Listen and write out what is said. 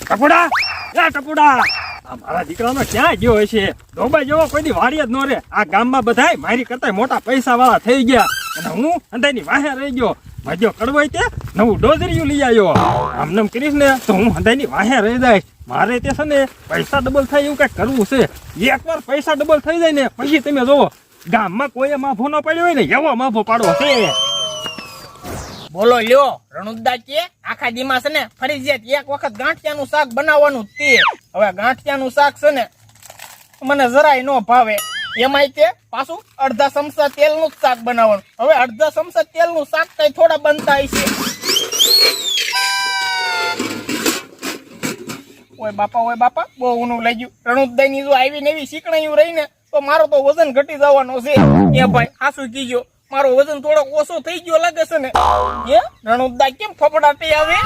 ટપુડા એ ટપુડા મારા દીકરાનો ક્યાં ગયો હશે? ડોબા જેવો કોઈ દી વાડી જ ન રે. આ ગામમાં બધાય મારી કરતા મોટા પૈસા વાળા થઈ ગયા અને હું અંધાની વાહે રહી ગયો. માજો કડવાય તે નવું ડોઝરિયું લઈ આવ્યો. આમ નામ કરીશ ને તો હું અંધાની વાહે રહી જાય. મારે તે છે ને પૈસા ડબલ થાય એવું કઈક કરવું છે. એકવાર પૈસા ડબલ થઈ જાય ને પછી તમે જોવો ગામમાં કોઈ માફો ન પડ્યો હોય ને એવો માફો પાડવો છે. બોલો લ્યો રણુદા કે આખા દીમાં છે ને ફરજિયાત એક વખત ગાંઠિયાનું શાક બનાવવાનું જ તે. હવે ગાંઠિયાનું શાક છે ને મને જરાય ન ભાવે. એમાંય તે પાછું અડધા ચમચા તેલનું જ શાક બનાવવાનું. હવે અડધા ચમચા તેલનું શાક કઈ થોડા બનતા હશે? ઓય બાપા બહુ ઊનું લઈ ગયું. રણુદા જો આવીને એવી શીકણાયું રહી ને તો મારો તો વજન ઘટી જવાનો છે. એ ભાઈ હાસુ કીજો મારો વજન થોડો ઓછો થઈ ગયો લાગે છે ને. હે રણુદા કેમ ફફડાટી આવે?